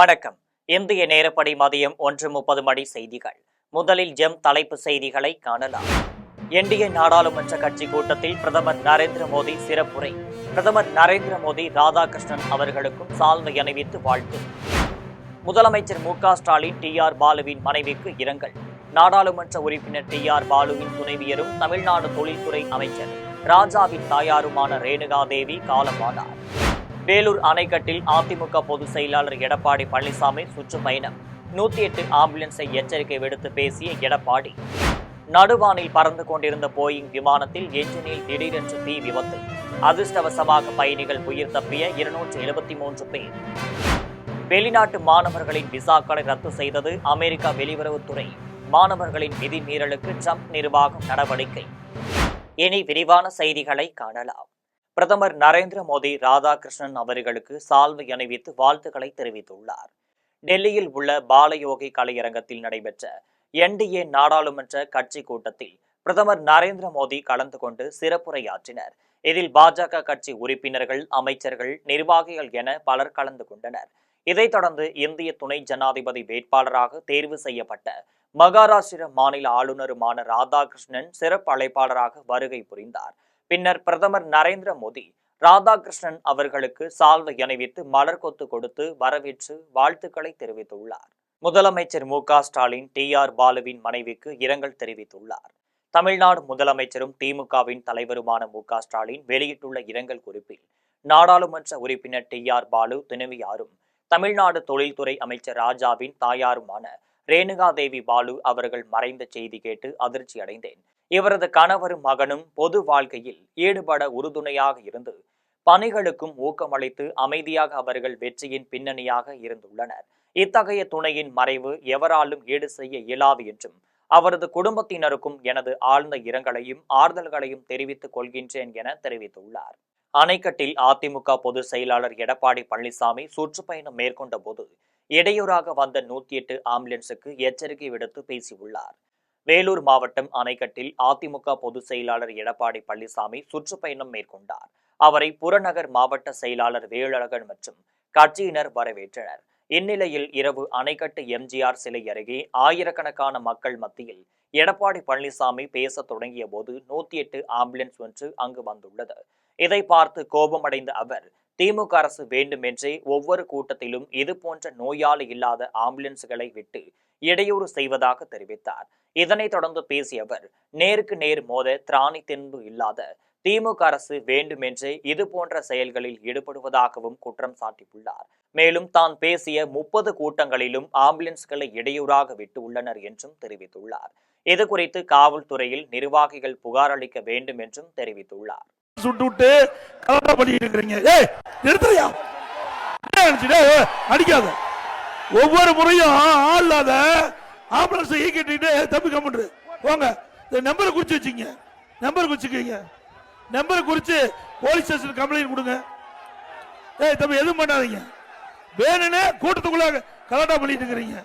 வணக்கம். இந்திய நேரப்படி மதியம் 1:30 மணி செய்திகள். முதலில் ஜெம் தலைப்பு செய்திகளை காணலாம். என்டிஏ நாடாளுமன்ற கட்சி கூட்டத்தில் பிரதமர் நரேந்திர மோடி சிறப்புரை. பிரதமர் நரேந்திர மோடி ராதாகிருஷ்ணன் அவர்களுக்கும் சால்வை அணிவித்து வாழ்த்து. முதலமைச்சர் மு.க.ஸ்டாலின் டி.ஆர். பாலுவின் மனைவிக்கு இரங்கல். நாடாளுமன்ற உறுப்பினர் டி.ஆர். பாலுவின் துணைவியரும் தமிழ்நாடு தொழில்துறை அமைச்சர் ராஜாவின் தாயாருமான ரேணுகா தேவி காலமானார். வேலூர் அணைக்கட்டில் அதிமுக பொதுச் செயலாளர் எடப்பாடி பழனிசாமி சுற்றுப்பயணம். 108 ஆம்புலன்ஸை எச்சரிக்கை விடுத்து பேசிய எடப்பாடி. நடுவானில் பறந்து கொண்டிருந்த போயிங் விமானத்தில் என்ஜினில் திடீரென்று தீ விபத்து. அதிர்ஷ்டவசமாக பயணிகள் உயிர் தப்பிய 273 பேர். வெளிநாட்டு மாணவர்களின் விசாக்களை ரத்து செய்தது அமெரிக்கா வெளியுறவுத்துறை. மாணவர்களின் விதிமீறலுக்கு ட்ரம்ப் நிர்வாகம் நடவடிக்கை. இனி விரிவான செய்திகளை காணலாம். பிரதமர் நரேந்திர மோடி ராதாகிருஷ்ணன் அவர்களுக்கு சால்வை அணிவித்து வாழ்த்துக்களை தெரிவித்துள்ளார். டெல்லியில் உள்ள பாலயோகி கலையரங்கத்தில் நடைபெற்ற என்டிஏ நாடாளுமன்ற கட்சி கூட்டத்தில் பிரதமர் நரேந்திர மோடி கலந்து கொண்டு சிறப்புரையாற்றினர். இதில் பாஜக கட்சி உறுப்பினர்கள், அமைச்சர்கள், நிர்வாகிகள் என பலர் கலந்து கொண்டனர். இதைத் தொடர்ந்து இந்திய துணை ஜனாதிபதி வேட்பாளராக தேர்வு செய்யப்பட்ட மகாராஷ்டிர மாநில ஆளுநருமான ராதாகிருஷ்ணன் சிறப்பு அழைப்பாளராக வருகை புரிந்தார். பின்னர் பிரதமர் நரேந்திர மோடி ராதாகிருஷ்ணன் அவர்களுக்கு சால்வை அணிவித்து மலர் கொத்து கொடுத்து வரவேற்று வாழ்த்துக்களை தெரிவித்துள்ளார். முதலமைச்சர் மு.க.ஸ்டாலின் டி.ஆர். பாலுவின் மனைவிக்கு இரங்கல் தெரிவித்துள்ளார். தமிழ்நாடு முதலமைச்சரும் திமுகவின் தலைவருமான மு.க.ஸ்டாலின் வெளியிட்டுள்ள இரங்கல் குறிப்பில், நாடாளுமன்ற உறுப்பினர் டி.ஆர். பாலு துணைவியாரும் தமிழ்நாடு தொழில்துறை அமைச்சர் ராஜாவின் தாயாருமான ரேணுகா தேவி பாலு அவர்கள் மறைந்த செய்தி கேட்டு அதிர்ச்சி அடைந்தேன். இவரது கணவரும் மகனும் பொது வாழ்க்கையில் ஈடுபட உறுதுணையாக இருந்து பணிகளுக்கும் ஊக்கமளித்து அமைதியாக அவர்கள் வெற்றியின் பின்னணியாக இருந்துள்ளனர். இத்தகைய துணையின் மறைவு எவராலும் ஈடு செய்ய இயலாது என்றும் அவரது குடும்பத்தினருக்கும் எனது ஆழ்ந்த இரங்கலையும் ஆறுதல்களையும் தெரிவித்துக் கொள்கின்றேன் என தெரிவித்துள்ளார். அணைக்கட்டில் அதிமுக பொதுச் செயலாளர் எடப்பாடி பழனிசாமி சுற்றுப்பயணம் மேற்கொண்ட போது இடையூறாக வந்த 108 ஆம்புலன்ஸுக்கு எச்சரிக்கை விடுத்து பேசியுள்ளார். வேலூர் மாவட்டம் அணைக்கட்டில் அதிமுக பொதுச் செயலாளர் எடப்பாடி பழனிசாமி சுற்றுப்பயணம் மேற்கொண்டார். அவரை புறநகர் மாவட்ட செயலாளர் வேலழகன் மற்றும் கட்சியினர் வரவேற்றனர். இந்நிலையில் இரவு அணைக்கட்டு எம்ஜிஆர் சிலை அருகே ஆயிரக்கணக்கான மக்கள் மத்தியில் எடப்பாடி பழனிசாமி பேச தொடங்கிய போது 108 ஆம்புலன்ஸ் ஒன்று அங்கு வந்துள்ளது. இதை பார்த்து கோபமடைந்த அவர், திமுக அரசு வேண்டுமென்றே ஒவ்வொரு கூட்டத்திலும் இதுபோன்ற நோயாளி இல்லாத ஆம்புலன்ஸ்களை விட்டு இடையூறு செய்வதாக தெரிவித்தார். இதனைத் தொடர்ந்து பேசிய அவர், நேருக்கு நேர் மோத திராணி தென்பு இல்லாத திமுக அரசு வேண்டுமென்றே இதுபோன்ற செயல்களில் ஈடுபடுவதாகவும் குற்றம் சாட்டியுள்ளார். மேலும் தான் பேசிய 30 கூட்டங்களிலும் ஆம்புலன்ஸ்களை இடையூறாக விட்டு உள்ளனர் என்றும் தெரிவித்துள்ளார். இதுகுறித்து காவல்துறையில் நிர்வாகிகள் புகார் அளிக்க வேண்டும் என்றும் தெரிவித்துள்ளார். ஒவ்வொரு முறையும் ஆளாத ஆம்புலன்ஸ் ஈக்கிட்டு தப்பி கம்முன்று போங்க. நம்பரை குறிச்சு வச்சுங்க, நம்பர் குறிச்சுக்கீங்க, நம்பரை குறிச்சு போலீஸ் ஸ்டேஷன் கம்ப்ளைண்ட் கொடுங்க. தம்பி எதுவும் பண்ணாதீங்க, வேணும்னு கூட்டத்துக்குள்ள கலாட்டா பண்ணிட்டு இருக்கிறீங்க.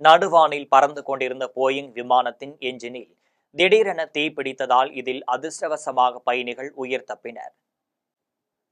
நடுவானில் பறந்து கொண்டிருந்த போயிங் விமானத்தின் என்ஜினில் திடீரென தீப்பிடித்ததால் இதில் அதிர்ஷ்டவசமாக பயணிகள் உயிர் தப்பினர்.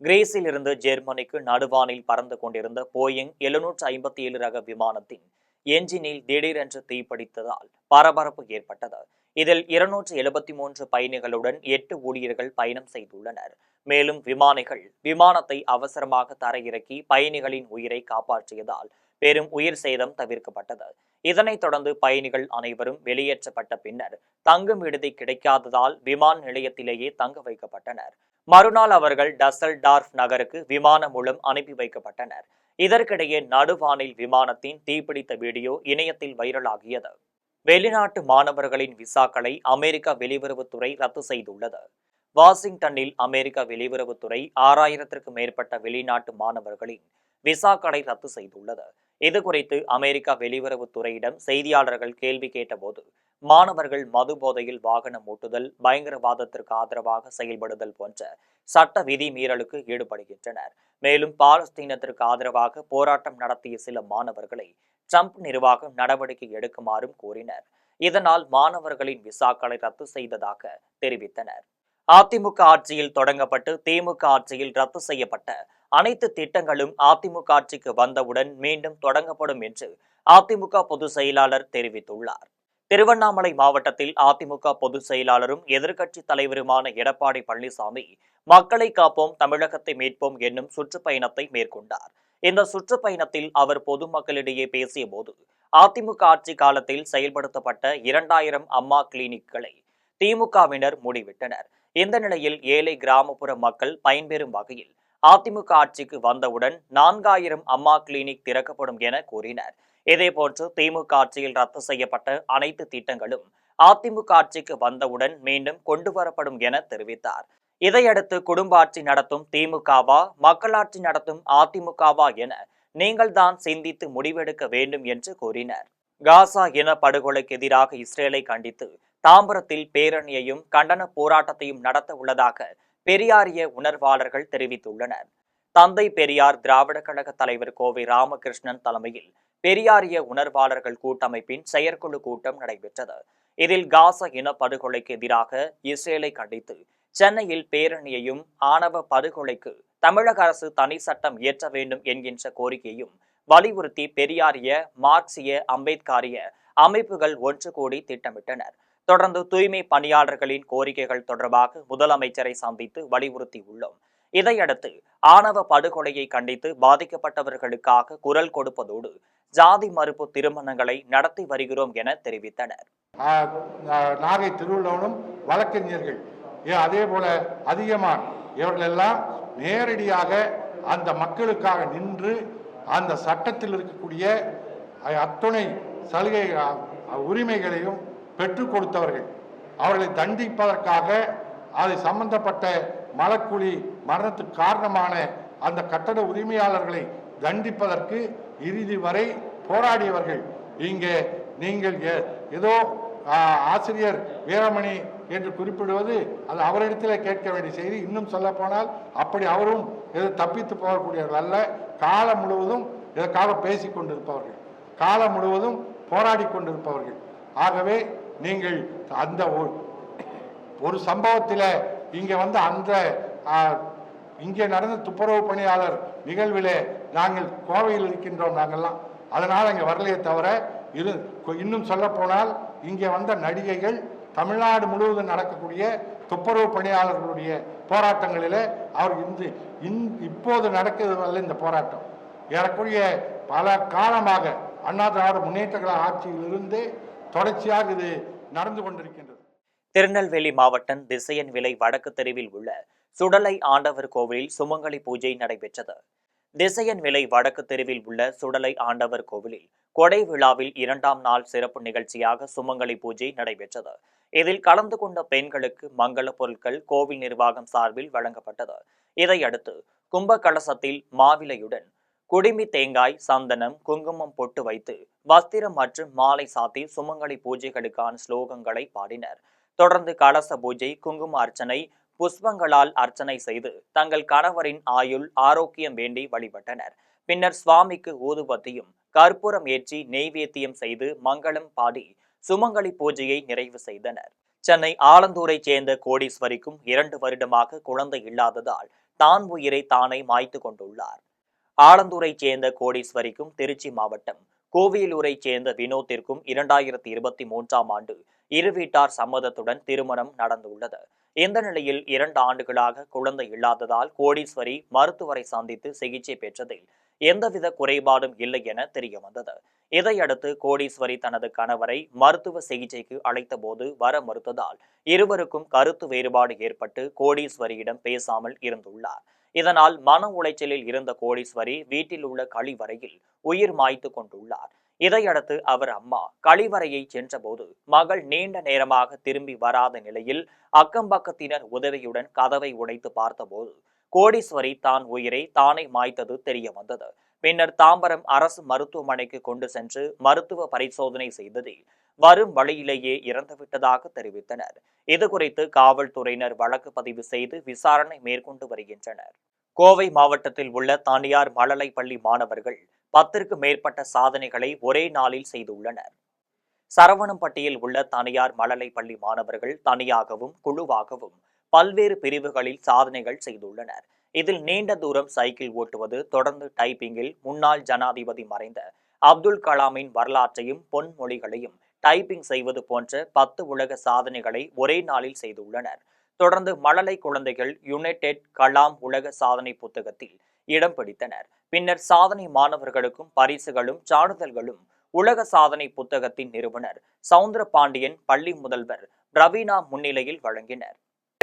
கிரீஸில் இருந்து ஜெர்மனிக்கு நடுவானில் பறந்து கொண்டிருந்த போயிங் 757 ரக விமானத்தின் என்ஜினில் திடீரென்று தீப்பிடித்ததால் பரபரப்பு ஏற்பட்டது. இதில் 273 பயணிகளுடன் 8 ஊழியர்கள் பயணம் செய்துள்ளனர். மேலும் விமானிகள் விமானத்தை அவசரமாக தரையிறக்கி பயணிகளின் உயிரை காப்பாற்றியதால் பெரும் உயிர் சேதம் தவிர்க்கப்பட்டது. இதனைத் தொடர்ந்து பயணிகள் அனைவரும் வெளியேற்றப்பட்ட பின்னர் தங்கும் விடுதி கிடைக்காததால் விமான நிலையத்திலேயே தங்க வைக்கப்பட்டனர். மறுநாள் அவர்கள் டசல்டார்ஃப் நகருக்கு விமானம் மூலம் அனுப்பி வைக்கப்பட்டனர். இதற்கிடையே நடுவானில் விமானத்தின் தீப்பிடித்த வீடியோ இணையத்தில் வைரலாகியது. வெளிநாட்டு மாணவர்களின் விசாக்களை அமெரிக்க வெளியுறவுத்துறை ரத்து செய்துள்ளது. வாஷிங்டனில் அமெரிக்க வெளியுறவுத்துறை 6000க்கும் மேற்பட்ட வெளிநாட்டு மாணவர்களின் விசாக்களை ரத்து செய்துள்ளது. இதுகுறித்து அமெரிக்க வெளியுறவுத்துறையிடம் செய்தியாளர்கள் கேள்வி கேட்டபோது, மாணவர்கள் மது போதையில் வாகனம் ஓட்டுதல், பயங்கரவாதத்திற்கு ஆதரவாக செயல்படுதல் போன்ற சட்ட விதி மீறலுக்கு ஈடுபடுகின்றனர். மேலும் பாலஸ்தீனத்திற்கு ஆதரவாக போராட்டம் நடத்திய சில மாணவர்களை ட்ரம்ப் நிர்வாகம் நடவடிக்கை எடுக்குமாறும் கூறினர். இதனால் மாணவர்களின் விசாக்களை ரத்து செய்ததாக தெரிவித்தனர். அதிமுக ஆட்சியில் தொடங்கப்பட்டு திமுக ஆட்சியில் ரத்து செய்யப்பட்ட அனைத்து திட்டங்களும் அதிமுக ஆட்சிக்கு வந்தவுடன் மீண்டும் தொடங்கப்படும் என்று அதிமுக பொதுச் செயலாளர் தெரிவித்துள்ளார். திருவண்ணாமலை மாவட்டத்தில் அதிமுக பொதுச் செயலாளரும் எதிர்க்கட்சித் தலைவருமான எடப்பாடி பழனிசாமி மக்களை காப்போம் தமிழகத்தை மீட்போம் என்னும் சுற்றுப்பயணத்தை மேற்கொண்டார். இந்த சுற்றுப்பயணத்தில் அவர் பொதுமக்களிடையே பேசிய போது அதிமுக ஆட்சி காலத்தில் செயல்படுத்தப்பட்ட 2000 அம்மா கிளினிக்களை திமுகவினர் மூடிவிட்டனர். இந்த நிலையில் ஏழை கிராமப்புற மக்கள் பயன்பெறும் வகையில் அதிமுக ஆட்சிக்கு வந்தவுடன் 4000 அம்மா கிளினிக் திறக்கப்படும் என கூறினர். இதேபோன்று திமுக ஆட்சியில் ரத்து செய்யப்பட்ட அனைத்து திட்டங்களும் அதிமுக ஆட்சிக்கு வந்தவுடன் மீண்டும் கொண்டுவரப்படும் என தெரிவித்தார். இதையடுத்து குடும்ப ஆட்சி நடத்தும் திமுகவா மக்களாட்சி நடத்தும் அதிமுகவா என நீங்கள் தான் சிந்தித்து முடிவெடுக்க வேண்டும் என்று கூறினர். காசா இன படுகொலைக்கு எதிராக இஸ்ரேலை கண்டித்து தாம்பரத்தில் பேரணியையும் கண்டன போராட்டத்தையும் நடத்த உள்ளதாக பெரியாரிய உணர்வாளர்கள் தெரிவித்துள்ளனர். தந்தை பெரியார் திராவிட கழக தலைவர் கோவை ராமகிருஷ்ணன் தலைமையில் பெரியாரிய உணர்வாளர்கள் கூட்டமைப்பின் செயற்குழு கூட்டம் நடைபெற்றது. இதில் காசா இன படுகொலைக்கு எதிராக இஸ்ரேலை கண்டித்து சென்னையில் பேரணியையும் ஆணவ படுகொலைக்கு தமிழக அரசு தனி சட்டம் இயற்ற வேண்டும் என்கின்ற கோரிக்கையும் வலியுறுத்தி பெரியாரிய மார்க்சிய அம்பேத்காரிய அமைப்புகள் ஒன்று கூடி திட்டமிட்டனர். தொடர்ந்து தூய்மை பணியாளர்களின் கோரிக்கைகள் தொடர்பாக முதலமைச்சரை சந்தித்து வலியுறுத்தி உள்ளோம். இதையடுத்து ஆணவ படுகொலையை கண்டித்து பாதிக்கப்பட்டவர்களுக்காக குரல் கொடுப்பதோடு ஜாதி மறுப்பு திருமணங்களை நடத்தி வருகிறோம் என தெரிவித்தனர். நாகை திருவள்ளுவனும் வழக்கறிஞர்கள் அதே போல அதிகமான இவர்கள் எல்லாம் நேரடியாக அந்த மக்களுக்காக நின்று அந்த சட்டத்தில் இருக்கக்கூடிய அத்துணை சலுகை உரிமைகளையும் பெற்றுக் கொடுத்தவர்கள். அவர்களை தண்டிப்பதற்காக அதை சம்பந்தப்பட்ட மலக்குழி மரணத்துக்கு காரணமான அந்த கட்டட உரிமையாளர்களை தண்டிப்பதற்கு இறுதி வரை போராடியவர்கள். இங்கே நீங்கள் ஏதோ ஆசிரியர் வீரமணி என்று குறிப்பிடுவது அது அவரிடத்தில் கேட்க வேண்டிய செய்தி. இன்னும் சொல்ல போனால் அப்படி அவரும் தப்பித்து போகக்கூடியவர்கள் அல்ல. காலம் முழுவதும் இதற்காக பேசிக் கொண்டிருப்பவர்கள், காலம் முழுவதும் போராடி கொண்டிருப்பவர்கள். ஆகவே நீங்கள் அந்த ஒரு சம்பவத்தில் இங்கே வந்து அந்த இங்கே நடந்த துப்புரவு பணியாளர் நிகழ்விலே நாங்கள் கோவையில் இருக்கின்றோம் நாங்கள்லாம், அதனால் இங்கே வரலையே தவிர இன்னும் சொல்ல போனால் இங்கே வந்த நடிகைகள் தமிழ்நாடு முழுவதும் நடக்கக்கூடிய துப்புரவு பணியாளர்களுடைய போராட்டங்களில் அவர் இப்போது நடக்கிறது இந்த போராட்டம் ஏறக்குரிய பல காலமாக அண்ணா திராவிட முன்னேற்ற கழக ஆட்சியிலிருந்து தொடர்ச்சியாக இது நடந்து கொண்டிருக்கின்றது. திருநெல்வேலி மாவட்டம் திசையன் விலை வடக்கு தெருவில் உள்ள சுடலை ஆண்டவர் கோவிலில் சுமங்கலி பூஜை நடைபெற்றது. திசையன் விலை வடக்கு தெருவில் உள்ள சுடலை ஆண்டவர் கோவிலில் கொடை விழாவில் 2ஆம் நாள் சிறப்பு நிகழ்ச்சியாக சுமங்கலி பூஜை நடைபெற்றது. இதில் கலந்து கொண்ட பெண்களுக்கு மங்கள பொருட்கள் கோவில் நிர்வாகம் சார்பில் வழங்கப்பட்டது. இதையடுத்து கும்ப கலசத்தில் மாவிலையுடன் குடிமி தேங்காய், சந்தனம், குங்குமம் பொட்டு வைத்து வஸ்திரம் மற்றும் மாலை சாத்தி சுமங்கலி பூஜைகளுக்கான ஸ்லோகங்களை பாடினர். தொடர்ந்து கலச பூஜை, குங்கும அர்ச்சனை, புஷ்பங்களால் அர்ச்சனை செய்து தங்கள் கணவரின் ஆயுள் ஆரோக்கியம் வேண்டி வழிபட்டனர். பின்னர் சுவாமிக்கு ஊதுபத்தியும் கற்பூரம் ஏற்றி நெய்வேத்தியம் செய்து மங்களம் பாடி சுமங்கலி பூஜையை நிறைவு செய்தனர். சென்னை ஆலந்தூரைச் சேர்ந்த கோடீஸ்வரிக்கும் 2 வருடமாக குழந்தை இல்லாததால் தான் உயிரை தானே மாய்த்து கொண்டுள்ளார். ஆலந்தூரைச் சேர்ந்த கோடீஸ்வரிக்கும் திருச்சி மாவட்டம் கோவிலூரைச் சேர்ந்த வினோத்திற்கும் 2023ஆம் ஆண்டு இரு வீட்டார் சம்மதத்துடன் திருமணம் நடந்துள்ளது. இந்த நிலையில் 2 ஆண்டுகளாக குழந்தை இல்லாததால் கோடீஸ்வரி மருத்துவரை சந்தித்து சிகிச்சை பெற்றதில் எந்தவித குறைபாடும் இல்லை என தெரிய வந்தது. இதையடுத்து கோடீஸ்வரி தனது கணவரை மருத்துவ சிகிச்சைக்கு அழைத்த போது வர மறுத்ததால் இருவருக்கும் கருத்து வேறுபாடு ஏற்பட்டு கோடீஸ்வரியிடம் பேசாமல் இருந்துள்ளார். இதனால் மன உளைச்சலில் இருந்த கோடீஸ்வரி வீட்டில் உள்ள கழிவறையில் உயிர் மாய்த்து கொண்டுள்ளார். இதையடுத்து அவர் அம்மா கழிவறையை சென்றபோது மகள் நீண்ட நேரமாக திரும்பி வராத நிலையில் அக்கம்பக்கத்தினர் உதவியுடன் கதவை உடைத்து பார்த்தபோது கோடீஸ்வரி தான் உயிரை தானே மாய்த்தது தெரிய வந்தது. பின்னர் தாம்பரம் அரசு மருத்துவமனைக்கு கொண்டு சென்று மருத்துவ பரிசோதனை செய்ததில் வரும் வழியிலேயே இறந்துவிட்டதாக தெரிவித்தனர். இதுகுறித்து காவல்துறையினர் வழக்கு பதிவு செய்து விசாரணை மேற்கொண்டு வருகின்றனர். கோவை மாவட்டத்தில் உள்ள தனியார் மழலை பள்ளி மாணவர்கள் 10க்கும் மேற்பட்ட சாதனைகளை ஒரே நாளில் செய்துள்ளனர். சரவணம்பட்டியில் உள்ள தனியார் மழலை பள்ளி மாணவர்கள் தனியாகவும் குழுவாகவும் பல்வேறு பிரிவுகளில் சாதனைகள் செய்துள்ளனர். இதில் நீண்ட தூரம் சைக்கிள் ஓட்டுவது, தொடர்ந்து டைப்பிங்கில் முன்னாள் ஜனாதிபதி மறைந்த அப்துல் கலாமின் வரலாற்றையும் பொன்மொழிகளையும் டைப்பிங் செய்வது போன்ற 10 உலக சாதனைகளை ஒரே நாளில் செய்துள்ளனர். தொடர்ந்து மழலை குழந்தைகள் யுனைடெட் கலாம் உலக சாதனை புத்தகத்தில் இடம் பிடித்தனர். பின்னர் சாதனை மாணவர்களுக்கும் பரிசுகளும் சான்றிதழ்களும் உலக சாதனை புத்தகத்தின் நிறுவனர் சவுந்தர பாண்டியன், பள்ளி முதல்வர் பிரவீனா முன்னிலையில் வழங்கினர்.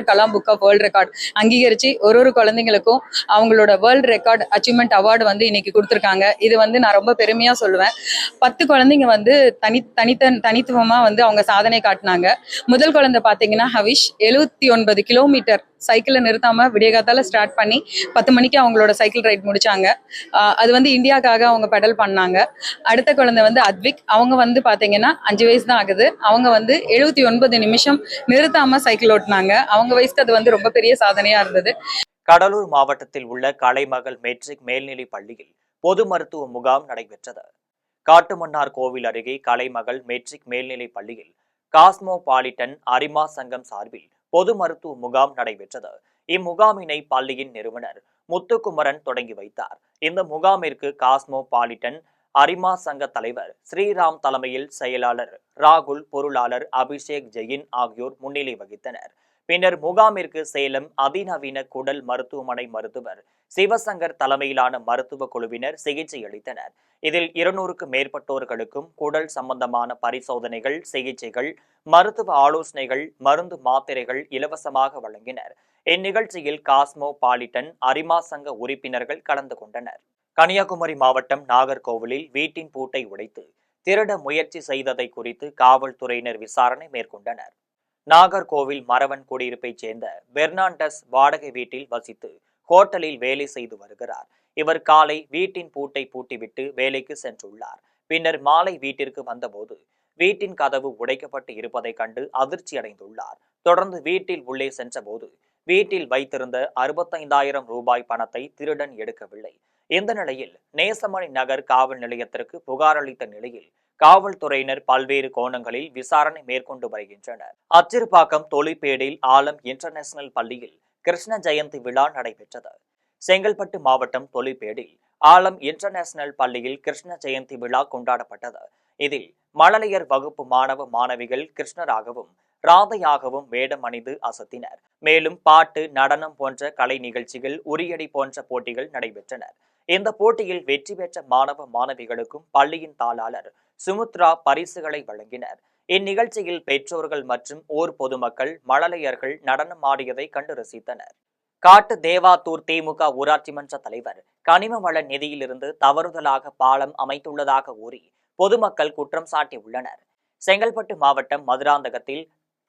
Kalam book of world record அங்கீகரிச்சு ஒரு குழந்தைங்களுக்கும் அவங்களோட வேர்ல்ட் ரெக்கார்ட் அச்சீவ்மெண்ட் அவார்டு இன்னைக்கு கொடுத்துருக்காங்க. இது நான் ரொம்ப பெருமையா சொல்லுவேன். 10 குழந்தைங்க தனித்துவமா அவங்க சாதனை காட்டினாங்க. முதல் குழந்தை பாத்தீங்கன்னா ஹவிஷ் 79 கிலோமீட்டர் சைக்கிளை நிறுத்தாம விடியகாத்தால ஸ்டார்ட் பண்ணி 10 மணிக்கு அவங்களோட சைக்கிள் ரைட் முடிச்சாங்க. அது இந்தியாக்காக அவங்க பெடல் பண்ணாங்க. அடுத்த குழந்தை அத்விக், அவங்க பாத்தீங்கன்னா 5 வயசு தான் ஆகுது. அவங்க 79 நிமிஷம் நிறுத்தாம சைக்கிள் ஓட்டினாங்க. அவங்க வயசுக்கு அது ரொம்ப பெரிய சாதனையா இருந்தது. கடலூர் மாவட்டத்தில் உள்ள கலைமகள் மெட்ரிக் மேல்நிலை பள்ளியில் பொது மருத்துவ முகாம் நடைபெற்றது. காட்டுமன்னார் கோவில் அருகே கலைமகள் மெட்ரிக் மேல்நிலை பள்ளியில் காஸ்மோபாலிட்டன் அரிமா சங்கம் சார்பில் பொது மருத்துவ முகாம் நடைபெற்றது. இம்முகாமினை பள்ளியின் நிறுவனர் முத்துக்குமரன் தொடங்கி வைத்தார். இந்த முகாமிற்கு காஸ்மோபாலிட்டன் அரிமா சங்க தலைவர் ஸ்ரீராம் தலைமையில் செயலாளர் ராகுல், பொருளாளர் அபிஷேக் ஜெயின் ஆகியோர் முன்னிலை வகித்தனர். பின்னர் முகாமிற்கு சேலம் அதிநவீன குடல் மருத்துவமனை மருத்துவர் சிவசங்கர் தலைமையிலான மருத்துவ குழுவினர் சிகிச்சை அளித்தனர். இதில் 200க்கும் மேற்பட்டோர்களுக்கும் குடல் சம்பந்தமான பரிசோதனைகள், சிகிச்சைகள், மருத்துவ ஆலோசனைகள், மருந்து மாத்திரைகள் இலவசமாக வழங்கினர். இந்நிகழ்ச்சியில் காஸ்மோபாலிட்டன் அரிமா சங்க உறுப்பினர்கள் கலந்து கொண்டனர். கன்னியாகுமரி மாவட்டம் நாகர்கோவிலில் வீட்டின் பூட்டை உடைத்து திருட முயற்சி செய்ததை குறித்து காவல்துறையினர் விசாரணை மேற்கொண்டனர். நாகர்கோவில் மரவன் குடியிருப்பைச் சேர்ந்த பெர்னாண்டஸ் வாடகை வீட்டில் வசித்து ஹோட்டலில் வேலை செய்து வருகிறார். இவர் காலை வீட்டின் பூட்டை பூட்டிவிட்டு வேலைக்கு சென்றுள்ளார். பின்னர் மாலை வீட்டிற்கு வந்தபோது வீட்டின் கதவு உடைக்கப்பட்டு இருப்பதை கண்டு அதிர்ச்சி அடைந்துள்ளார். தொடர்ந்து வீட்டில் உள்ளே சென்றபோது வீட்டில் வைத்திருந்த 65,000 ரூபாய் பணத்தை திருடன் எடுக்கவில்லை. இந்த நிலையில் நேசமணி நகர் காவல் நிலையத்திற்கு புகார் அளித்த நிலையில் காவல்துறையினர் பல்வேறு கோணங்களில் விசாரணை மேற்கொண்டு வருகின்றனர். அச்சிறுபாக்கம் தொழிற்பேடில் ஆலம் இன்டர்நேஷனல் பள்ளியில் கிருஷ்ண ஜெயந்தி விழா நடைபெற்றது. செங்கல்பட்டு மாவட்டம் தொழிற்பேடில் ஆலம் இன்டர்நேஷனல் பள்ளியில் கிருஷ்ண ஜெயந்தி விழா கொண்டாடப்பட்டது. இதில் மழலையர் வகுப்பு மாணவ மாணவிகள் கிருஷ்ணராகவும் ராதையாகவும் வேடம் அணிந்து அசத்தினர். மேலும் பாட்டு, நடனம் போன்ற கலை நிகழ்ச்சிகள், உரியடி போன்ற போட்டிகள் நடைபெற்றன. இந்த போட்டியில் வெற்றி பெற்ற மாணவ மாணவிகளுக்கும் பள்ளியின் தாளாளர் சுமுத்ரா பரிசுகளை வழங்கினர். இந்நிகழ்ச்சியில் பெற்றோர்கள் மற்றும் ஊர் பொதுமக்கள் மழலையர்கள் நடனம் ஆடியதை கண்டு ரசித்தனர். காட்டு தேவாத்தூர் திமுக ஊராட்சி மன்ற தலைவர் கனிம வள நிதியிலிருந்து தவறுதலாக பாலம் அமைத்துள்ளதாக கூறி பொதுமக்கள் குற்றம் சாட்டியுள்ளனர். செங்கல்பட்டு மாவட்டம் மதுராந்தகத்தில்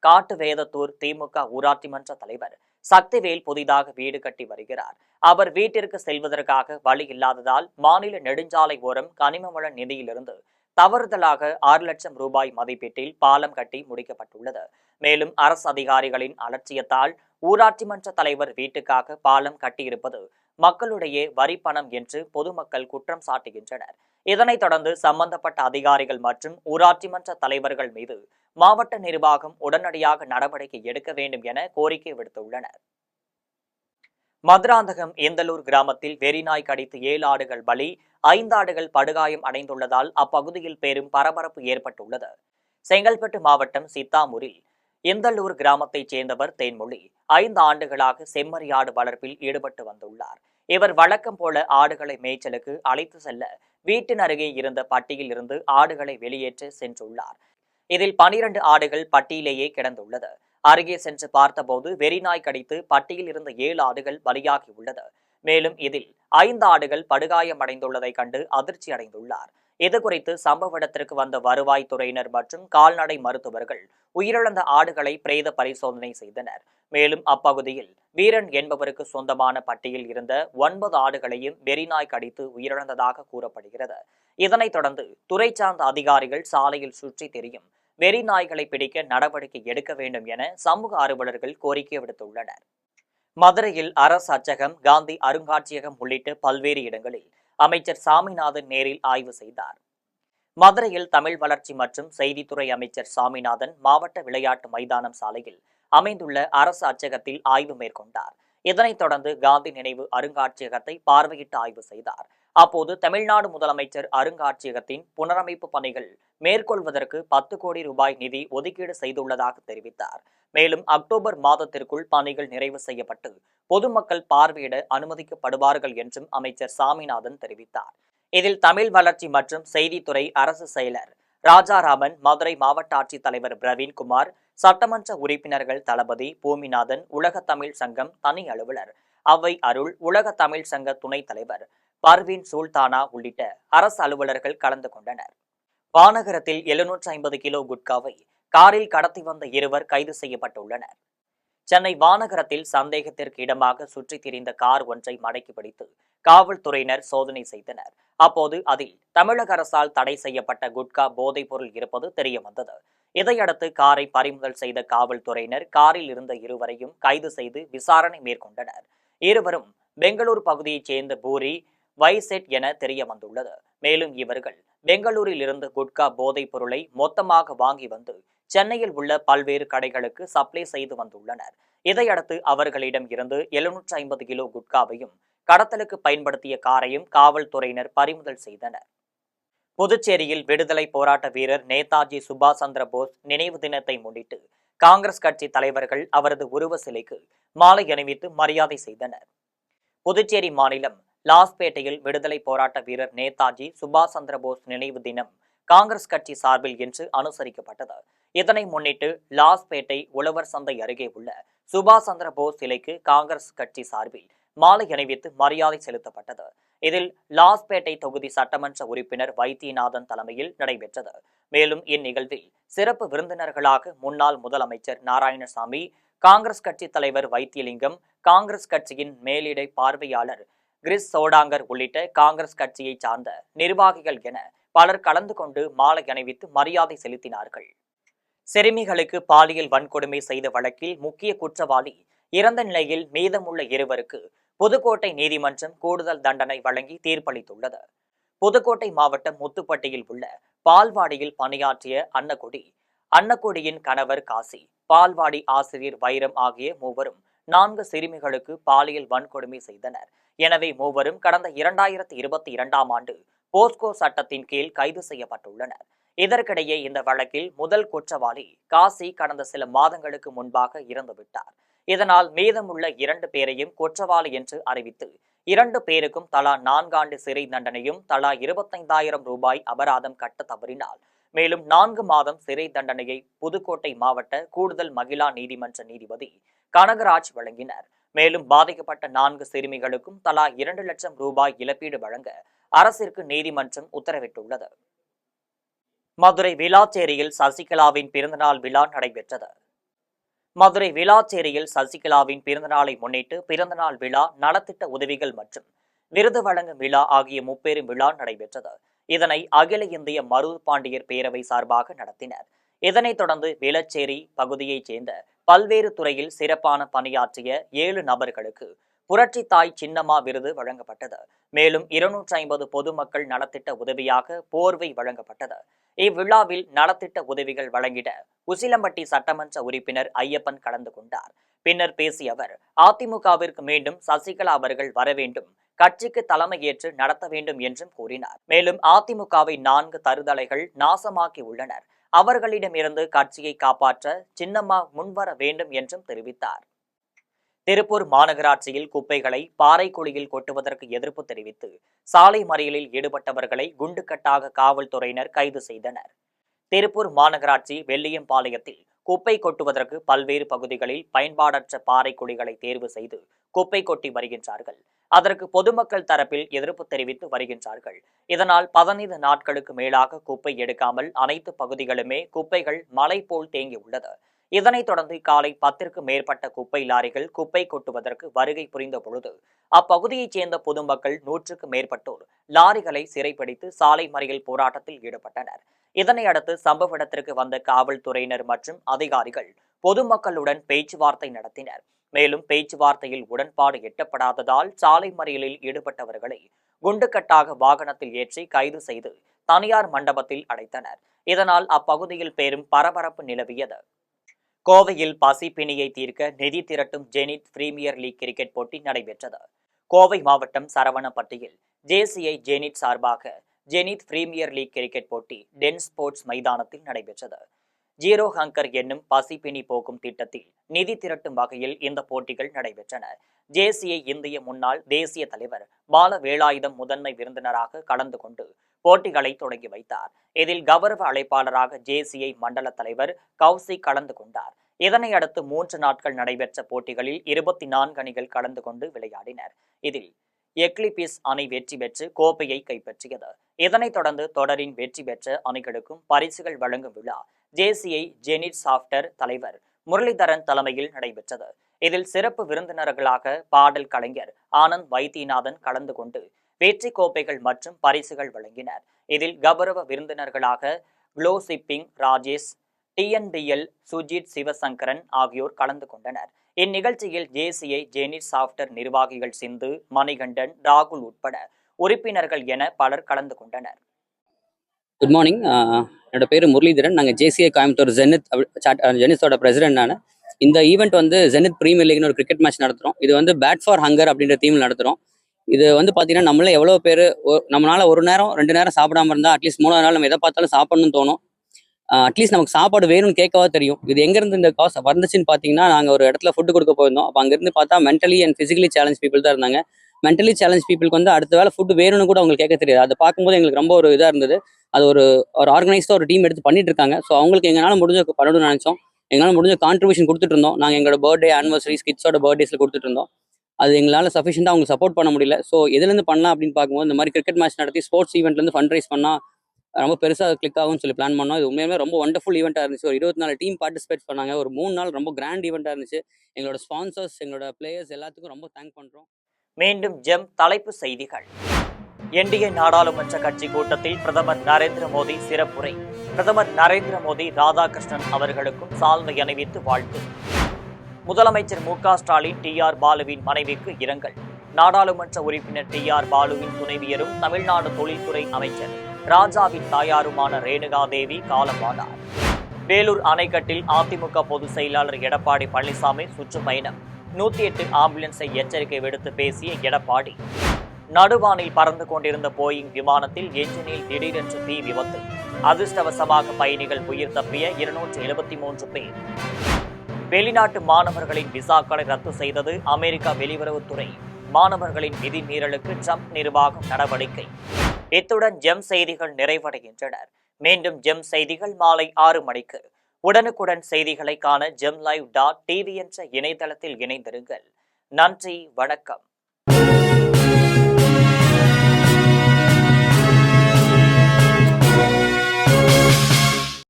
காட்டு வேதத்தூர் திமுக ஊராட்சி மன்ற தலைவர் சக்திவேல் புதிதாக வீடு கட்டி வருகிறார். அவர் வீட்டிற்கு செல்வதற்காக வழி இல்லாததால் மாநில நெடுஞ்சாலை ஓரம் கனிமவள நிதியிலிருந்து தவறுதலாக 6 லட்சம் ரூபாய் மதிப்பீட்டில் பாலம் கட்டி முடிக்கப்பட்டுள்ளது. மேலும் அரசு அதிகாரிகளின் அலட்சியத்தால் ஊராட்சி மன்ற தலைவர் வீட்டுக்காக பாலம் கட்டியிருப்பது மக்களுடைய வரி பணம் என்று பொதுமக்கள் குற்றம் சாட்டுகின்றனர். இதனைத் தொடர்ந்து சம்பந்தப்பட்ட அதிகாரிகள் மற்றும் ஊராட்சி மன்ற தலைவர்கள் மீது மாவட்ட நிர்வாகம் உடனடியாக நடவடிக்கை எடுக்க வேண்டும் என கோரிக்கை விடுத்துள்ளனர். மதுராந்தகம் இந்தலூர் கிராமத்தில் வெறிநாய் கடித்து 7 ஆடுகள் பலி, 5 ஆடுகள் படுகாயம் அடைந்துள்ளதால் அப்பகுதியில் பெரும் பரபரப்பு ஏற்பட்டுள்ளது. செங்கல்பட்டு மாவட்டம் சித்தாமூரில் இந்தலூர் கிராமத்தைச் சேர்ந்தவர் தேன்மொழி 5 ஆண்டுகளாக செம்மறியாடு வளர்ப்பில் ஈடுபட்டு வந்துள்ளார். இவர் வழக்கம் போல ஆடுகளை மேய்ச்சலுக்கு அழைத்து செல்ல வீட்டின் அருகே இருந்த பட்டியில் இருந்து ஆடுகளை வெளியேற்ற சென்றுள்ளார். இதில் 12 ஆடுகள் பட்டியிலேயே கிடந்துள்ளது. அருகே சென்று பார்த்தபோது வெறிநாய் கடித்து பட்டியில் இருந்த 7 ஆடுகள் பலியாகியுள்ளது. மேலும் இதில் 5 ஆடுகள் படுகாயமடைந்துள்ளதை கண்டு அதிர்ச்சி அடைந்துள்ளார். இதுகுறித்து சம்பவ இடத்திற்கு வந்த வருவாய்த்துறையினர் மற்றும் கால்நடை மருத்துவர்கள் உயிரிழந்த ஆடுகளை பிரேத பரிசோதனை செய்தனர். மேலும் அப்பகுதியில் வீரன் என்பவருக்கு சொந்தமான பட்டியில் இருந்த 9 ஆடுகளையும் வெறிநாய் கடித்து உயிரிழந்ததாக கூறப்படுகிறது. இதனைத் தொடர்ந்து துறை சார்ந்த அதிகாரிகள் சாலையில் சுற்றி திரியும் வெறி நாய்களை பிடிக்க நடவடிக்கை எடுக்க வேண்டும் என சமூக ஆர்வலர்கள் கோரிக்கை விடுத்துள்ளனர். மதுரையில் அரசு அச்சகம், காந்தி அருங்காட்சியகம் உள்ளிட்ட பல்வேறு இடங்களில் அமைச்சர் சாமிநாதன் நேரில் ஆய்வு செய்தார். மதுரையில் தமிழ் வளர்ச்சி மற்றும் செய்தித்துறை அமைச்சர் சாமிநாதன் மாவட்ட விளையாட்டு மைதானம் சாலையில் அமைந்துள்ள அரசு அச்சகத்தில் ஆய்வு மேற்கொண்டார். இதனைத் தொடர்ந்து காந்தி நினைவு அருங்காட்சியகத்தை பார்வையிட்டு ஆய்வு செய்தார். அப்போது தமிழ்நாடு முதலமைச்சர் அருங்காட்சியகத்தின் புனரமைப்பு பணிகள் மேற்கொள்வதற்கு 10 கோடி ரூபாய் நிதி ஒதுக்கீடு செய்துள்ளதாக தெரிவித்தார். மேலும் அக்டோபர் மாதத்திற்குள் பணிகள் நிறைவு செய்யப்பட்டு பொதுமக்கள் பார்வையிட அனுமதிக்கப்படுவார்கள் என்றும் அமைச்சர் சாமிநாதன் தெரிவித்தார். இதில் தமிழ் வளர்ச்சி மற்றும் செய்தித்துறை அரசு செயலர் ராஜாராமன், மதுரை மாவட்ட ஆட்சித்தலைவர் பிரவீன்குமார், சட்டமன்ற உறுப்பினர்கள் தளபதி, பூமிநாதன், உலக தமிழ் சங்கம் தனி அலுவலர் அவ்வை அருள், உலக தமிழ் சங்க துணைத் தலைவர் பர்வீன் சுல்தானா உள்ளிட்ட அரசு அலுவலர்கள் கலந்து கொண்டனர். வானகரத்தில் 750 கிலோ குட்காவை காரில் கடத்தி வந்த இருவர் கைது செய்யப்பட்டுள்ளனர். சென்னை வானகரத்தில் சந்தேகத்திற்கு இடமாக சுற்றித் திரிந்த கார் ஒன்றை மடக்கி பிடித்து காவல்துறையினர் சோதனை செய்தனர். அப்போது அதில் தமிழக அரசால் தடை செய்யப்பட்ட குட்கா போதைப் பொருள் இருப்பது தெரியவந்தது. இதையடுத்து காரை பறிமுதல் செய்த காவல்துறையினர் காரில் இருந்த இருவரையும் கைது செய்து விசாரணை மேற்கொண்டனர். இருவரும் பெங்களூரு பகுதியைச் சேர்ந்த பூரி, வைசெட் என தெரிய வந்துள்ளது. மேலும் இவர்கள் பெங்களூரில் இருந்து குட்கா போதைப் பொருளை மொத்தமாக வாங்கி வந்து சென்னையில் உள்ள பல்வேறு கடைகளுக்கு சப்ளை செய்து வந்துள்ளனர். இதையடுத்து அவர்களிடம் இருந்து 750 கிலோ குட்காவையும் கடத்தலுக்கு பயன்படுத்திய காரையும் காவல்துறையினர் பறிமுதல் செய்தனர். புதுச்சேரியில் விடுதலை போராட்ட வீரர் நேதாஜி சுபாஷ் சந்திர போஸ் நினைவு தினத்தை முன்னிட்டு காங்கிரஸ் கட்சி தலைவர்கள் அவரது உருவ சிலைக்கு மாலை அணிவித்து மரியாதை செய்தனர். புதுச்சேரி மாநிலம் லாஸ்பேட்டையில் விடுதலை போராட்ட வீரர் நேதாஜி சுபாஷ் சந்திர போஸ் நினைவு தினம் காங்கிரஸ் கட்சி சார்பில் இன்று அனுசரிக்கப்பட்டது. இதனை முன்னிட்டு லாஸ்பேட்டை உழவர் சந்தை அருகே உள்ள சுபாஷ் சந்திர போஸ் சிலைக்கு காங்கிரஸ் கட்சி சார்பில் மாலை அணிவித்து மரியாதை செலுத்தப்பட்டது. இதில் லாஸ்பேட்டை தொகுதி சட்டமன்ற உறுப்பினர் வைத்தியநாதன் தலைமையில் நடைபெற்றது. மேலும் இந்நிகழ்வில் சிறப்பு விருந்தினர்களாக முன்னாள் முதலமைச்சர் நாராயணசாமி, காங்கிரஸ் கட்சி தலைவர் வைத்தியலிங்கம், காங்கிரஸ் கட்சியின் மேலிடை பார்வையாளர் கிரிஸ் சோடாங்கர் உள்ளிட்ட காங்கிரஸ் கட்சியை சார்ந்த நிர்வாகிகள் என பலர் கலந்து கொண்டு மாலை அணிவித்து மரியாதை செலுத்தினார்கள். சிறுமிகளுக்கு பாலியல் வன்கொடுமை செய்த வழக்கில் முக்கிய குற்றவாளி இறந்த நிலையில் மீதமுள்ள இருவருக்கு புதுக்கோட்டை நீதிமன்றம் கூடுதல் தண்டனை வழங்கி தீர்ப்பளித்துள்ளது. புதுக்கோட்டை மாவட்டம் முத்துப்பட்டியில் உள்ள பால்வாடியில் பணியாற்றிய அன்னக்கொடியின் கணவர் காசி, பால்வாடி ஆசிரியர் வைரம் ஆகிய மூவரும் 4 சிறுமிகளுக்கு பாலியல் வன்கொடுமை செய்தனர். எனவே மூவரும் கடந்த 2022ஆம் ஆண்டு போஸ்கோ சட்டத்தின் கீழ் கைது செய்யப்பட்டுள்ளனர். இதற்கிடையே இந்த வழக்கில் முதல் குற்றவாளி காசி கடந்த சில மாதங்களுக்கு முன்பாக இறந்துவிட்டார். இதனால் மீதமுள்ள 2 பேரையும் குற்றவாளி என்று அறிவித்து 2 பேருக்கும் தலா 4 ஆண்டு சிறை தண்டனையும் தலா 25,000 ரூபாய் அபராதம் கட்ட தவறினால் மேலும் 4 மாதம் சிறை தண்டனையை புதுக்கோட்டை மாவட்ட கூடுதல் மகிழா நீதிமன்ற நீதிபதி கனகராஜ் வழங்கினர். மேலும் பாதிக்கப்பட்ட 4 சிறுமிகளுக்கும் தலா 2 லட்சம் ரூபாய் இழப்பீடு வழங்க அரசிற்கு நீதிமன்றம் உத்தரவிட்டுள்ளது. மதுரை விளாச்சேரியில் சசிகலாவின் பிறந்தநாள் விழா நடைபெற்றது. மதுரை விளாச்சேரியில் சசிகலாவின் பிறந்தநாளை முன்னிட்டு பிறந்தநாள் விழா, நலத்திட்ட உதவிகள் மற்றும் விருது வழங்கும் விழா ஆகிய முப்பெரும் விழா நடைபெற்றது. இதனை அகில இந்திய மருது பாண்டியர் பேரவை சார்பாக நடத்தினர். இதனைத் தொடர்ந்து விளச்சேரி பகுதியைச் சேர்ந்த பல்வேறு துறையில் சிறப்பான பணியாற்றிய 7 நபர்களுக்கு புரட்சி தாய் சின்னம்மா விருது வழங்கப்பட்டது. மேலும் 250 பொதுமக்கள் நலத்திட்ட உதவியாக போர்வை வழங்கப்பட்டது. இவ்விழாவில் நலத்திட்ட உதவிகள் வழங்கிட உசிலம்பட்டி சட்டமன்ற உறுப்பினர் ஐயப்பன் கலந்து கொண்டார். பின்னர் பேசிய அவர், அதிமுகவிற்கு மீண்டும் சசிகலா அவர்கள் வர வேண்டும், கட்சிக்கு தலைமையேற்று நடத்த வேண்டும் என்றும் கூறினார். மேலும் அதிமுகவை 4 தருதலைகள் நாசமாக்கி உள்ளனர், அவர்களிடமிருந்து கட்சியை காப்பாற்ற சின்னம்மா முன்வர வேண்டும் என்றும் தெரிவித்தார். திருப்பூர் மாநகராட்சியில் குப்பைகளை பாறைக்குழியில் கொட்டுவதற்கு எதிர்ப்பு தெரிவித்து சாலை மறியலில் ஈடுபட்டவர்களை குண்டுக்கட்டாக காவல்துறையினர் கைது செய்தனர். திருப்பூர் மாநகராட்சி வெள்ளியம்பாளையத்தில் குப்பை கொட்டுவதற்கு பல்வேறு பகுதிகளில் பயன்பாடற்ற பாறைக்குழிகளை தேர்வு செய்து குப்பை கொட்டி வருகின்றார்கள். அதற்கு பொதுமக்கள் தரப்பில் எதிர்ப்பு தெரிவித்து வருகின்றார்கள். இதனால் 15 நாட்களுக்கு மேலாக குப்பை எடுக்காமல் அனைத்து பகுதிகளுமே குப்பைகள் மலை போல் தேங்கியுள்ளது. இதனைத் தொடர்ந்து காலை 10க்கும் மேற்பட்ட குப்பை லாரிகள் குப்பை கொட்டுவதற்கு வருகை புரிந்த பொழுது அப்பகுதியைச் சேர்ந்த பொதுமக்கள் 100க்கும் மேற்பட்டோர் லாரிகளை சிறைப்பிடித்து சாலை மறியல் போராட்டத்தில் ஈடுபட்டனர். இதனையடுத்து சம்பவ இடத்திற்கு வந்த காவல்துறையினர் மற்றும் அதிகாரிகள் பொதுமக்களுடன் பேச்சுவார்த்தை நடத்தினர். மேலும் பேச்சுவார்த்தையில் உடன்பாடு எட்டப்படாததால் சாலை மறியலில் ஈடுபட்டவர்களை குண்டுக்கட்டாக வாகனத்தில் ஏற்றி கைது செய்து தனியார் மண்டபத்தில் அடைத்தனர். இதனால் அப்பகுதியில் பெரும் பரபரப்பு நிலவியது. கோவையில் பசி பிணியை தீர்க்க நிதி திரட்டும் ஜெனித் பிரீமியர் லீக் கிரிக்கெட் போட்டி நடைபெற்றது. கோவை மாவட்டம் சரவணப்பட்டியில் ஜேசிஐ ஜெனித் சார்பாக ஜெனித் பிரீமியர் லீக் கிரிக்கெட் போட்டி டென் ஸ்போர்ட்ஸ் மைதானத்தில் நடைபெற்றது. ஜீரோ ஹங்கர் என்னும் பசிப்பிணி போக்கும் திட்டத்தில் நிதி திரட்டும் வகையில் இந்த போட்டிகள் நடைபெற்றன. ஜேசிஐ இந்திய முன்னாள் தேசிய தலைவர் பால வேலாயுதம் முதன்மை விருந்தினராக கலந்து கொண்டு போட்டிகளை தொடங்கி வைத்தார். இதில் கௌரவ அழைப்பாளராக ஜேசிஐ மண்டல தலைவர் கௌசிக் கலந்து கொண்டார். இதனையடுத்து 3 நாட்கள் நடைபெற்ற போட்டிகளில் 24 அணிகள் கலந்து கொண்டு விளையாடினர். இதில் எக்லிபிஸ் அணி வெற்றி பெற்று கோப்பையை கைப்பற்றியது. இதனைத் தொடர்ந்து தொடரின் வெற்றி பெற்ற அணிகளுக்கும் பரிசுகள் வழங்கும் விழா ஜேசிஐ ஜெனிட் சாப்டர் தலைவர் முரளிதரன் தலைமையில் நடைபெற்றது. இதில் சிறப்பு விருந்தினர்களாக பாடல் கலைஞர் ஆனந்த் வைத்தியநாதன் கலந்து கொண்டு வெற்றி கோப்பைகள் மற்றும் பரிசுகள் வழங்கினர். இதில் கௌரவ விருந்தினர்களாக க்ளோ சிப்பிங் ராஜேஷ், டிஎன்பிஎல் சுஜித் சிவசங்கரன் ஆகியோர் கலந்து கொண்டனர். இந்நிகழ்ச்சியில் ஜேசிஐ ஜெனிட் சாப்டர் நிர்வாகிகள் சிந்து, மணிகண்டன், ராகுல் உட்பட உறுப்பினர்கள் என பலர் கலந்து கொண்டனர். Good morning. என்னோட பேர் முரளிதரன். நாங்கள் ஜேசிஐ கோயம்புத்தூர் ஜெனித்தோட பிரசிடென்ட். நான் இந்த ஈவெண்ட் வந்து ஜெனித் பிரீமியர் லீக்னு ஒரு கிரிக்கெட் மேட்ச் நடத்துகிறோம். இது வந்து பேட் ஃபார் ஹங்கர் அப்படின்ற தீமில் நடத்துகிறோம். இது வந்து பார்த்தீங்கன்னா நம்மளே எவ்வளோ பேர் நம்மளால் 1 நேரம் 2 நேரம் சாப்பிடாம இருந்தால் அட்லீஸ்ட் 3ஆவது நாள் நம்ம எதை பார்த்தாலும் சாப்பிடணும்னு தோணும். அட்லீஸ்ட் நமக்கு சாப்பாடு வேணும்னு கேட்கவா தெரியும். இது எங்கேருந்து இந்த காசு வந்துச்சுன்னு பார்த்தீங்கன்னா, நாங்கள் ஒரு இடத்துல ஃபுட்டு கொடுக்க போயிருந்தோம். அப்போ அங்கேருந்து பார்த்தா mentally and physically challenge people தான் இருந்தாங்க. மென்டலி சேலஞ்ச் பீப்புளுக்கு வந்து அடுத்த வேலை ஃபுட்டு வேணும்னு கூட அவங்களுக்கு கேட்க தெரியாது. அதை பார்க்கும்போது எங்களுக்கு ரொம்ப ஒரு இதாக இருந்தது. அது ஒரு ஆர்கனைஸ்டாக ஒரு டீம் எடுத்து பண்ணிட்டு இருக்காங்க. ஸோ அவங்களுக்கு எங்களால் முடிஞ்ச பண்ணணும்னு நினச்சோம். எங்களால் முடிஞ்ச கான்ட்ரிபியூஷன் கொடுத்துட்டு இருந்தோம். நாங்கள் எங்களோட பர்த்டே ஆனிவர்சரிஸ் கிட்ஸோட பர்த்டேஸில் கொடுத்துட்டு இருந்தோம். அது எங்களால் சஃபிஷியண்டாக அவங்க சப்போர்ட் பண்ண முடியல. ஸோ எதுலேருந்து பண்ணலாம் அப்படின்னு பார்க்கும்போது இந்த மாதிரி கிரிக்கெட் மேட்ச் நடத்தி ஸ்போர்ட்ஸ் ஈவெண்ட்லேருந்து ஃபண்ட் ரைஸ் பண்ணால் ரொம்ப பெருசாக கிளிக் ஆகும்னு சொல்லி பிளான் பண்ணோம். இது உண்மையுமே ரொம்ப வண்டர்ஃபுல் ஈவெண்ட்டாக இருந்துச்சு. ஒரு 24 டீம் பார்ட்டிசிபேட் பண்ணாங்க. ஒரு 3 நாள் ரொம்ப கிராண்ட் ஈவெண்ட்டாக இருந்துச்சு. எங்களோட ஸ்பான்சர்ஸ், எங்களோட பிளேயர்ஸ் எல்லாத்துக்கும் ரொம்ப தேங்க் பண்ணுறோம். மீண்டும் ஜெம் தலைப்பு செய்திகள். என்டிஏ நாடாளுமன்ற கட்சி கூட்டத்தில் பிரதமர் நரேந்திர மோடி சிறப்புரை. பிரதமர் நரேந்திர மோடி ராதாகிருஷ்ணன் அவர்களுக்கும் சால்வை அணிவித்து வாழ்த்து. முதலமைச்சர் மு.க. ஸ்டாலின் டி.ஆர். பாலுவின் மனைவிக்கு இரங்கல். நாடாளுமன்ற உறுப்பினர் டி.ஆர். பாலுவின் துணைவியரும் தமிழ்நாடு தொழில்துறை அமைச்சர் ராஜாவின் தாயாருமான ரேணுகா தேவி காலமானார். வேலூர் அணைக்கட்டில் அதிமுக பொதுச் செயலாளர் எடப்பாடி பழனிசாமி சுற்றுப்பயணம். 108 ஆம்புலன்ஸை எச்சரிக்கை விடுத்து பேசிய எடப்பாடி. நடுவானில் பறந்து கொண்டிருந்த போயிங் விமானத்தில் என்ஜினில் திடீரென்று தீ விபத்து. அதிர்ஷ்டவசமாக பயணிகள் உயிர் தப்பிய 273 பேர். வெளிநாட்டு மாணவர்களின் விசாக்களை ரத்து செய்தது அமெரிக்க வெளியுறவுத்துறை. மாணவர்களின் விதி மீறலுக்கு ட்ரம்ப் நிர்வாகம் நடவடிக்கை. இத்துடன் ஜெம் செய்திகள் நிறைவடைகின்றன. மீண்டும் ஜெம் செய்திகள் மாலை 6 மணிக்கு. உடனுக்குடன் செய்திகளை காண gemlive.tv என்ற இணையதளத்தில் இணைந்திருங்கள். நன்றி, வணக்கம்.